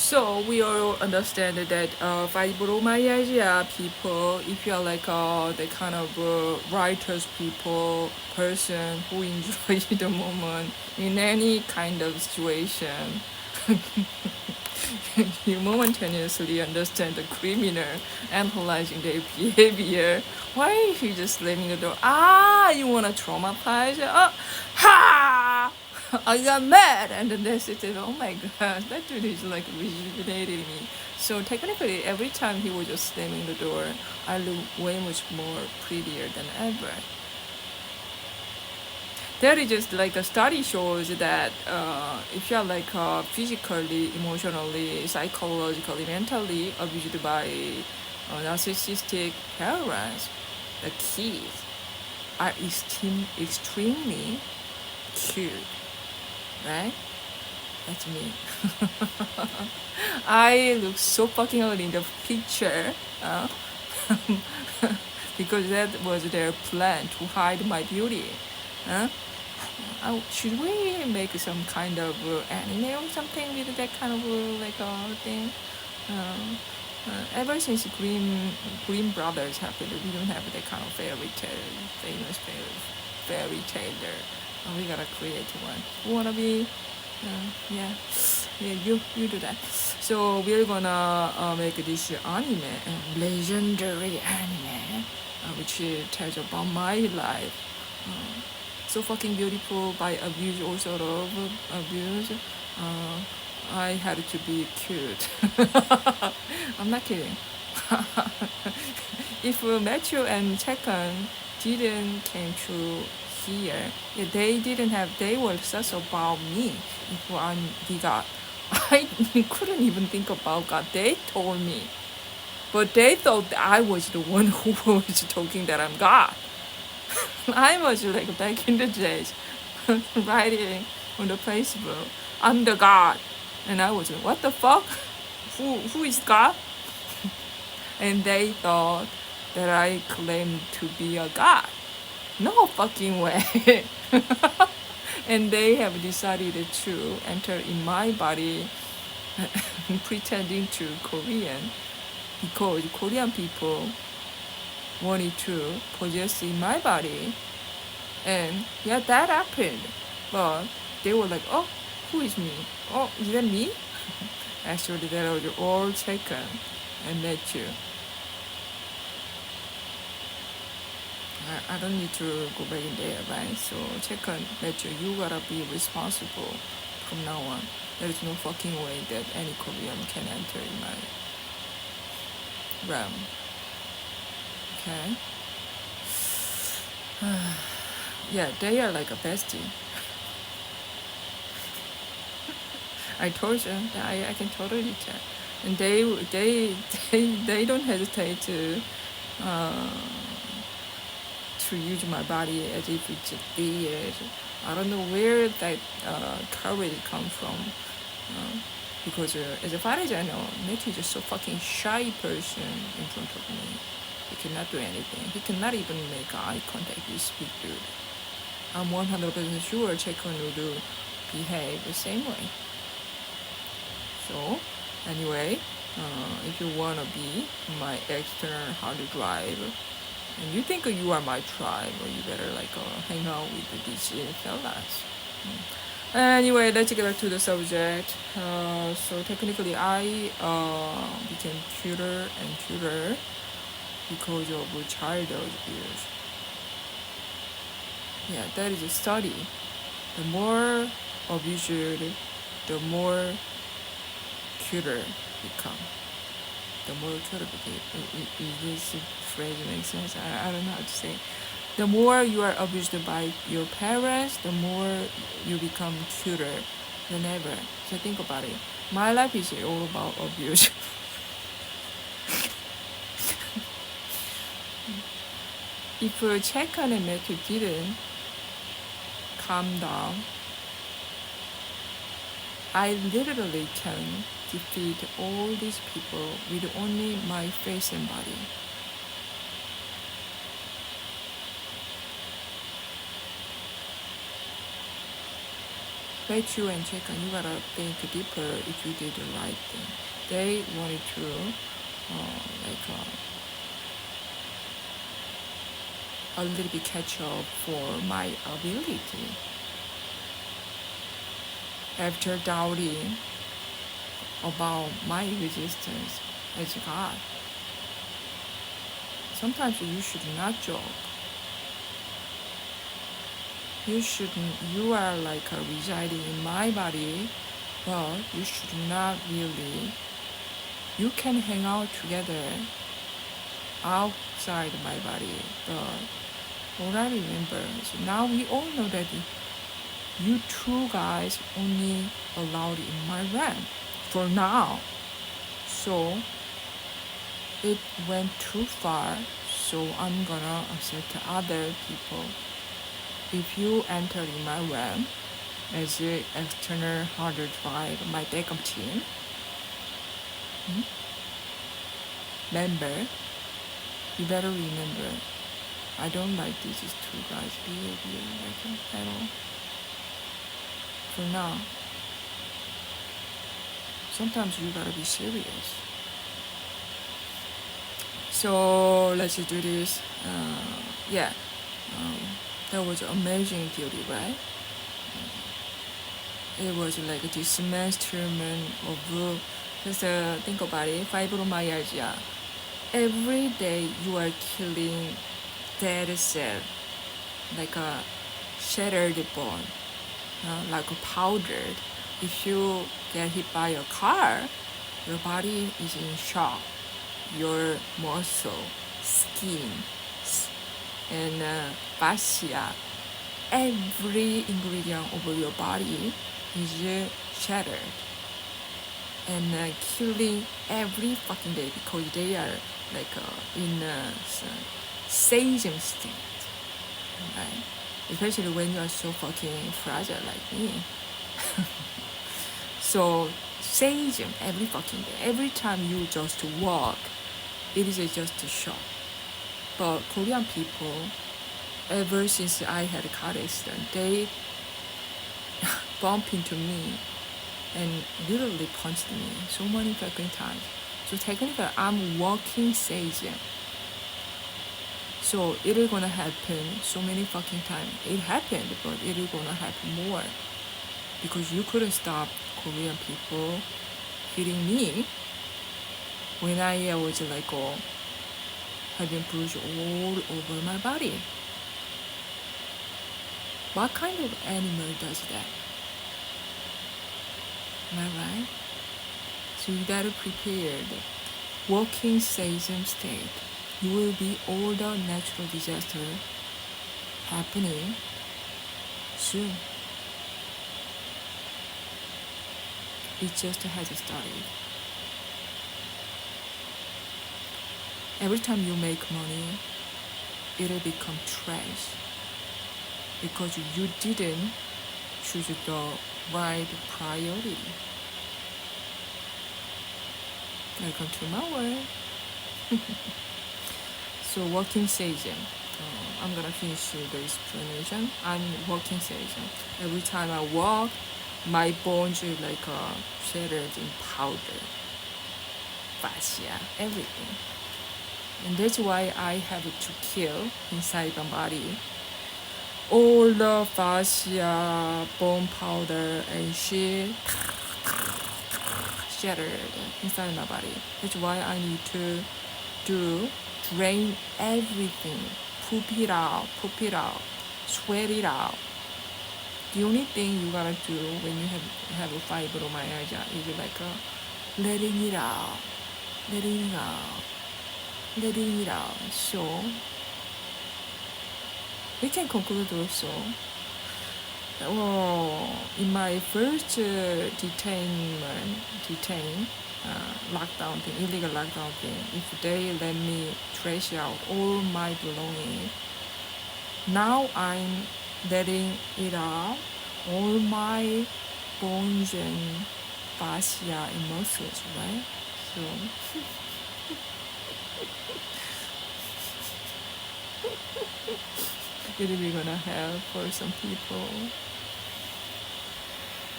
So we all understand that fibromyalgia people, if you are like the kind of writers people, person who enjoy the moment in any kind of situation, you momentaneously understand the criminal, analyzing their behavior. Why is he just slamming the door? Ah, you wanna traumatize? Oh, ha! I got mad, and then they said, "Oh my god, that dude is like rejuvenating me." So technically, every time he was just slamming the door, I look way much more prettier than ever. There is just like a study shows that if you are like physically, emotionally, psychologically, mentally abused by narcissistic parents, the kids are extremely cute, right? That's me. I look so fucking ugly in the picture because that was their plan to hide my beauty. Huh? Should we make some kind of anime or something with that kind of thing? Um, Ever since Green Brothers happened, we don't have that kind of fairy tale, famous fairy tale there. We gotta create one. You wanna be? Yeah, yeah. You do that. So we're gonna make this anime, legendary anime, which tells about my life. So fucking beautiful by abuse or sort of abuse. Uh, I had to be cute. I'm not kidding. If Matthew and Chekan didn't came to here, yeah, they didn't have. They were such about me. If I'm the God, I couldn't even think about God. They told me, but they thought that I was the one who was talking that I'm God. I was like back in the days writing on the Facebook, I'm the God. And I was like, what the fuck? Who is God? And they thought that I claimed to be a God. No fucking way. And they have decided to enter in my body pretending to Korean because Korean people wanted to possess in my body. And yeah, that happened. But they were like, oh, who is me? Oh, is that me? Actually, that was all taken and met you. I don't need to go back in there, right? So check on that you gotta be responsible from now on. There is no fucking way that any Korean can enter in my realm. Okay? Yeah, they are like a bestie. I told you that I can totally tell. And they don't hesitate uh, to use my body as if it's theirs. I don't know where that courage comes from. Because as far as I know, Mitch is just so fucking shy person in front of me. He cannot do anything. He cannot even make eye contact with big dude. I'm 100% sure Chekon would behave the same way. So, anyway, if you wanna be my external hard drive, and you think you are my tribe, or you better like hang out with these fellas. Anyway, let's get back to the subject. So technically, I became cuter and cuter because of childhood abuse. Yeah, that is a study. The more abused, the more cuter become. The more cuter become. Is this phrase make sense? I don't know how to say. The more you are abused by your parents, the more you become cuter than ever. So think about it. My life is all about abuse. If Chekan and Matthew didn't calm down, I literally can defeat all these people with only my face and body. Rachel and check on, you gotta think deeper if you did the right thing. They wanted to a little bit catch up for my ability. After doubting about my resistance as God, sometimes you should not joke. You are like residing in my body, but you should not really. You can hang out together outside my body, but what I remember is now we all know that you two guys only allowed in my realm for now. So it went too far, so I'm gonna accept other people. If you enter in my realm as an external hard drive, my backup team member, you better remember, I don't like these two guys' behavior at all. For now, sometimes you gotta be serious. So let's do this. That was amazing theory, right? It was like a dismantlement of just think about it, fibromyalgia. Every day you are killing dead cell, like a shattered bone, like a powdered. If you get hit by a car, your body is in shock. Your muscle, skin, and fascia, every ingredient of your body is shattered and killing every fucking day because they are like in a sadism state, right? Especially when you are so fucking fragile like me. So sadism every fucking day. Every time you just walk, it is just a shock. But Korean people, ever since I had a car accident, they bump into me and literally punched me so many fucking times. So technically, I'm walking sadism. So it is gonna happen so many fucking times. It happened, but it is gonna happen more because you couldn't stop Korean people hitting me when I was like having bruises all over my body. What kind of animal does that? Am I right? So you gotta prepare the walking sadism state. You will be all the natural disaster happening soon. It just has started. Every time you make money, it'll become trash because you didn't choose the right priority. Welcome to my world. So walking sadism. I'm gonna finish the explanation. I'm walking sadism. Every time I walk, my bones are like shattered in powder, fascia, everything. And that's why I have to kill inside my body all the fascia, bone powder, and shit shattered inside my body. That's why I need to drain everything, poop it out, sweat it out. The only thing you gotta do when you have a fibromyalgia is like letting it out. So we can conclude also. In my first lockdown thing, illegal lockdown thing, if they let me trash out all my belongings, now I'm letting it out, all my bones and fascia and muscles, right? So it will be gonna help for some people.